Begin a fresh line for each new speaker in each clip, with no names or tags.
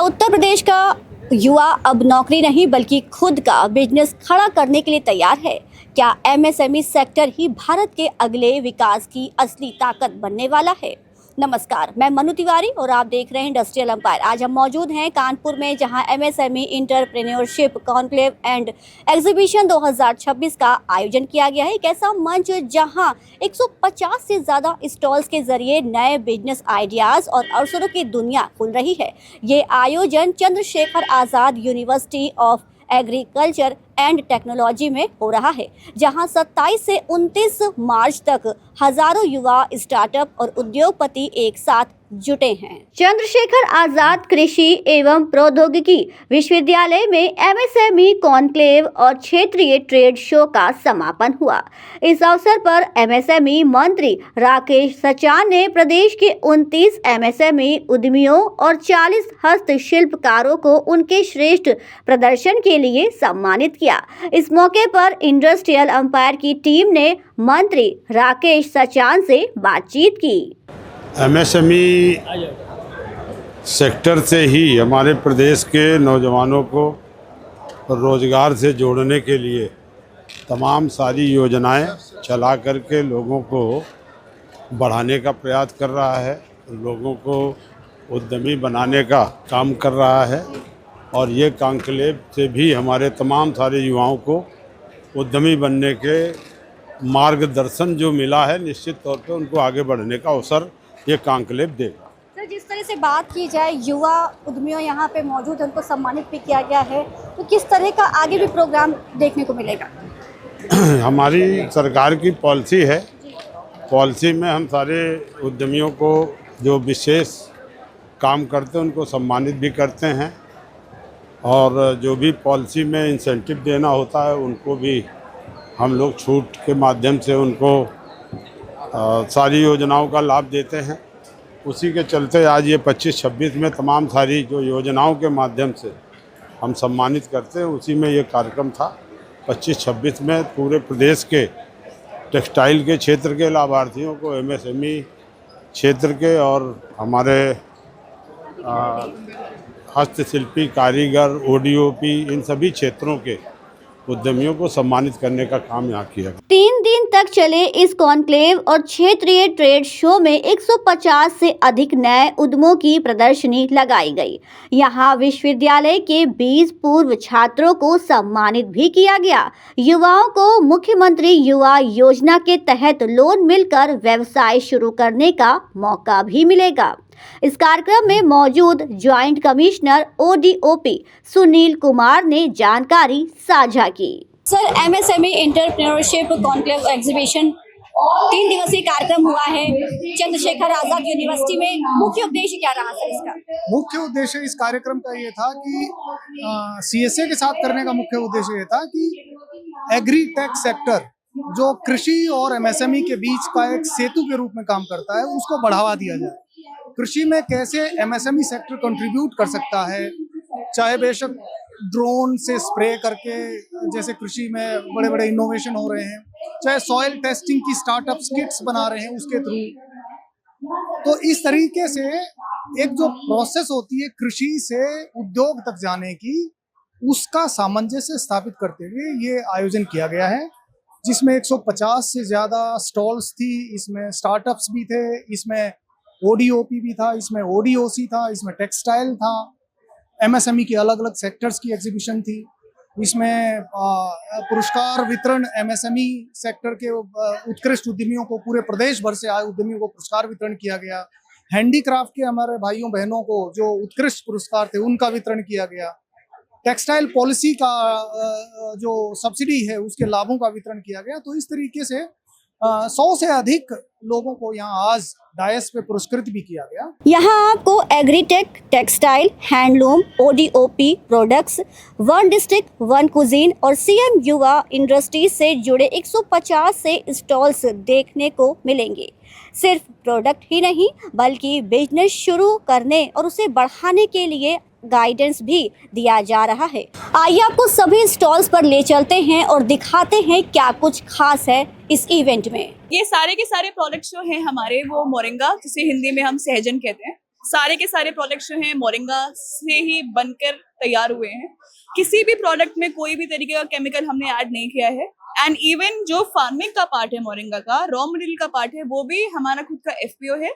उत्तर प्रदेश का युवा अब नौकरी नहीं बल्कि खुद का बिजनेस खड़ा करने के लिए तैयार है। क्या एमएसएमई सेक्टर ही भारत के अगले विकास की असली ताकत बनने वाला है? नमस्कार, मैं मनु तिवारी और आप देख रहे हैं इंडस्ट्रियल एम्पायर। आज हम मौजूद हैं कानपुर में, जहां MSME entrepreneurship conclave and exhibition 2026 का आयोजन किया गया है। एक ऐसा मंच जहां 150 से ज़्यादा स्टॉल्स के जरिए नए बिजनेस आइडियाज़ और अवसरों की दुनिया खुल रही है। ये आयोजन Chandrashekhar Azad university of agriculture and technology में हो रहा है, जहां 27 से 29 मार्च तक हजारों युवा, स्टार्टअप और उद्योगपति एक साथ जुटे हैं। चंद्रशेखर आजाद कृषि एवं प्रौद्योगिकी विश्वविद्यालय में एमएसएमई कॉन्क्लेव और क्षेत्रीय ट्रेड शो का समापन हुआ। इस अवसर पर एमएसएमई मंत्री राकेश सचान ने प्रदेश के 29 एमएसएमई उद्यमियों और 40 हस्तशिल्पकारों को उनके श्रेष्ठ प्रदर्शन के लिए सम्मानित किया। इस मौके पर इंडस्ट्रियल एम्पायर की टीम ने मंत्री राकेश सचान से बातचीत की।
एमएसएमई सेक्टर से ही हमारे प्रदेश के नौजवानों को रोज़गार से जोड़ने के लिए तमाम सारी योजनाएं चला करके लोगों को बढ़ाने का प्रयास कर रहा है, लोगों को उद्यमी बनाने का काम कर रहा है। और ये कॉन्क्लेव से भी हमारे तमाम सारे युवाओं को उद्यमी बनने के मार्गदर्शन जो मिला है, निश्चित तौर पे उनको आगे बढ़ने का अवसर ये कॉन्क्लेव देगा।
सर, जिस तरह से बात की जाए, युवा उद्यमियों यहाँ पे मौजूद हैं, उनको सम्मानित भी किया गया है, तो किस तरह का आगे भी प्रोग्राम देखने को मिलेगा?
हमारी सरकार की पॉलिसी है, पॉलिसी में हम सारे उद्यमियों को जो विशेष काम करते हैं उनको सम्मानित भी करते हैं, और जो भी पॉलिसी में इंसेंटिव देना होता है उनको भी हम लोग छूट के माध्यम से उनको सारी योजनाओं का लाभ देते हैं। उसी के चलते आज ये 25-26 में तमाम सारी जो योजनाओं के माध्यम से हम सम्मानित करते हैं, उसी में ये कार्यक्रम था। 25-26 में पूरे प्रदेश के टेक्सटाइल के क्षेत्र के लाभार्थियों को, एमएसएमई क्षेत्र के और हमारे हस्तशिल्पी, कारीगर, ओडीओपी, इन सभी क्षेत्रों के उद्यमियों को सम्मानित करने का काम यहाँ किया गया।
3 दिन तक चले इस कॉन्क्लेव और क्षेत्रीय ट्रेड शो में 150 से अधिक नए उद्यमों की प्रदर्शनी लगाई गई। यहाँ विश्वविद्यालय के 20 पूर्व छात्रों को सम्मानित भी किया गया। युवाओं को मुख्यमंत्री युवा योजना के तहत लोन मिलकर व्यवसाय शुरू करने का मौका भी मिलेगा। इस कार्यक्रम में मौजूद joint commissioner ODOP Sunil Kumar ने जानकारी साझा की। Sir, MSME entrepreneurship conclave exhibition 3 दिवसीय कार्यक्रम हुआ है चंद्रशेखर आजाद यूनिवर्सिटी में। मुख्य उद्देश्य क्या रहा सर इसका?
मुख्य उद्देश्य इस कार्यक्रम का ये था कि सीएसए के साथ करने का मुख्य उद्देश्य ये था कि एग्री टेक सेक्टर जो कृषि और एमएसएमई के बीच का एक सेतु के रूप में काम करता है, उसको बढ़ावा दिया जाए। कृषि में कैसे एमएसएमई सेक्टर कंट्रीब्यूट कर सकता है, चाहे बेशक ड्रोन से स्प्रे करके, जैसे कृषि में बड़े बड़े इनोवेशन हो रहे हैं, चाहे सॉइल टेस्टिंग की स्टार्टअप किट्स बना रहे हैं उसके थ्रू। तो इस तरीके से एक जो प्रोसेस होती है कृषि से उद्योग तक जाने की, उसका सामंजस्य स्थापित करते हुए ये आयोजन किया गया है, जिसमें 150 से ज़्यादा स्टॉल्स थी। इसमें स्टार्टअप्स भी थे, इसमें ओडीओपी भी था, इसमें ओडीओसी था, इसमें टेक्सटाइल था, एमएसएमई के अलग अलग सेक्टर्स की एग्जीबिशन थी। इसमें पुरस्कार वितरण, एमएसएमई सेक्टर के उत्कृष्ट उद्यमियों को, पूरे प्रदेश भर से आए उद्यमियों को पुरस्कार वितरण किया गया। हैंडीक्राफ्ट के हमारे भाइयों बहनों को जो उत्कृष्ट पुरस्कार थे उनका वितरण किया गया। टेक्सटाइल पॉलिसी का जो सब्सिडी है उसके लाभों का वितरण किया गया। तो इस तरीके से 100 से अधिक लोगों को यहाँ आज डायस पे पुरस्कृत भी किया गया। यहाँ
आपको agritech, textile, handloom, ODOP products, one district one cuisine और सीएम युवा इंडस्ट्रीज से जुड़े 150 से स्टॉल्स देखने को मिलेंगे। सिर्फ प्रोडक्ट ही नहीं बल्कि बिजनेस शुरू करने और उसे बढ़ाने के लिए गाइडेंस भी दिया जा रहा है। आइए आपको सभी स्टॉल्स पर ले चलते हैं और दिखाते हैं क्या कुछ खास है इस इवेंट में।
ये सारे के सारे प्रोडक्ट्स जो हैं हमारे, वो मोरिंगा, जिसे हिंदी में हम सहजन कहते हैं, सारे के सारे प्रोडक्ट्स जो हैं मोरिंगा से ही बनकर तैयार हुए हैं। किसी भी प्रोडक्ट में कोई भी तरीके का केमिकल हमने ऐड नहीं किया है। एंड इवन जो फार्मिंग का पार्ट है मोरिंगा का, रॉ मटेरियल का पार्ट है, वो भी हमारा खुद का FPO है,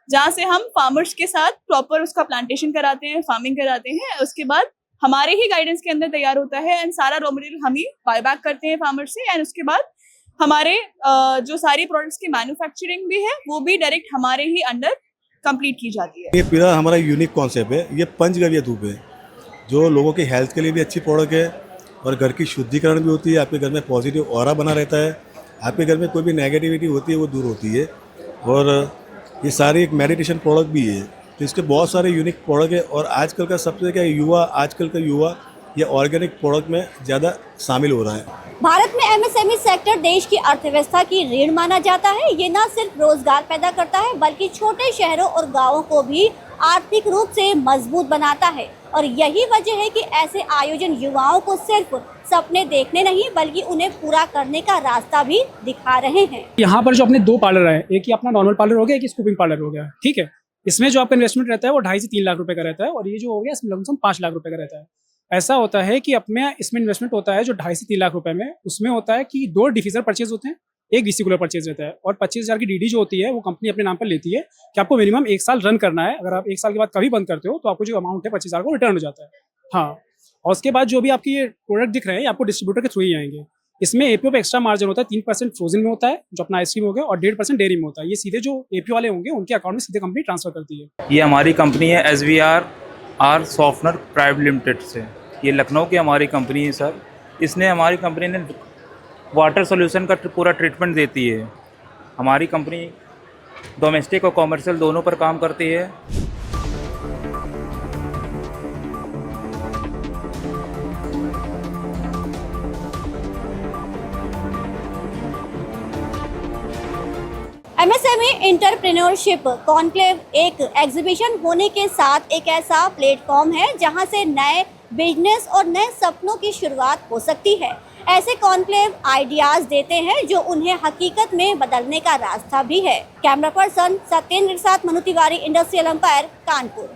जहाँ से हम फार्मर्स के साथ प्रॉपर उसका प्लांटेशन कराते हैं, फार्मिंग कराते हैं। उसके बाद हमारे ही गाइडेंस के अंदर तैयार होता है एंड सारा रॉ मटेरियल हम ही बाय बैक करते हैं फार्मर से। एंड उसके बाद हमारे जो सारी प्रोडक्ट्स की मैन्युफैक्चरिंग भी है वो भी डायरेक्ट हमारे ही अंडर कंप्लीट की जाती है।
ये पूरा हमारा यूनिक कॉन्सेप्ट है। ये पंचगव्य धूप है जो लोगों की हेल्थ के लिए भी अच्छी प्रोडक्ट है और घर की शुद्धिकरण भी होती है। आपके घर में पॉजिटिव ऑरा बना रहता है, आपके घर में कोई भी नेगेटिविटी होती है वो दूर होती है। और ये सारी एक मेडिटेशन प्रोडक्ट भी है, तो इसके बहुत सारे यूनिक प्रोडक्ट है। और आजकल का सबसे क्या आजकल का युवा ये ऑर्गेनिक प्रोडक्ट में ज़्यादा शामिल हो रहा है।
भारत में MSME सेक्टर देश की अर्थव्यवस्था की रीढ़ माना जाता है। ये न सिर्फ रोजगार पैदा करता है बल्कि छोटे शहरों और गांवों को भी आर्थिक रूप से मजबूत बनाता है। और यही वजह है कि ऐसे आयोजन युवाओं को सिर्फ सपने देखने नहीं बल्कि उन्हें पूरा करने का रास्ता भी दिखा रहे हैं।
यहाँ पर जो अपने 2 पार्लर हैं, एक ही अपना नॉर्मल पार्लर हो गया, एक स्कूपिंग पार्लर हो गया, ठीक है। इसमें जो आपका इन्वेस्टमेंट रहता है वो 2.5 से 3 लाख रुपए का रहता है और ये जो हो गया इसमें लमसम 5 लाख रुपए का रहता है। ऐसा होता है कि अपने इसमें इन्वेस्टमेंट होता है जो 2.5 से 3 लाख रुपए में, उसमें होता है कि 2 डिफीजर परचेज होते हैं, एक वेसिकुलर परचेज रहता है और 25,000 की DD जो होती है वो कंपनी अपने नाम पर लेती है कि आपको मिनिमम 1 साल रन करना है। अगर आप 1 साल के बाद कभी बंद करते हो तो आपको जो अमाउंट है 25,000 को रिटर्न हो जाता है। हाँ, और उसके बाद जो भी आपकी ये प्रोडक्ट दिख रहे हैं आपको डिस्ट्रीब्यूटर के थ्रू ही आएंगे। इसमें APO पे एक्स्ट्रा मार्जिन होता है, 3% फ्रोजन में होता है जो अपना आइसक्रीम हो गया और 1.5% डेयरी में होता है। ये सीधे जो APO वाले होंगे उनके अकाउंट में सीधे कंपनी ट्रांसफर करती है।
ये हमारी कंपनी है SVR सॉफ्टनर प्राइवेट लिमिटेड से। ये लखनऊ की हमारी कंपनी है सर। इसने हमारी कंपनी ने वाटर सोल्यूशन का पूरा ट्रीटमेंट देती है। हमारी कंपनी डोमेस्टिक और कॉमर्शियल दोनों पर काम करती है।
MSME एंटरप्रेन्योरशिप कॉन्क्लेव एक एग्जीबिशन होने के साथ एक ऐसा प्लेटफॉर्म है जहां से नए बिजनेस और नए सपनों की शुरुआत हो सकती है। ऐसे कॉन्क्लेव आइडियाज देते हैं जो उन्हें हकीकत में बदलने का रास्ता भी है। कैमरा पर्सन सत्येंद्र के साथ मनु तिवारी, इंडस्ट्रियल एम्पायर, कानपुर।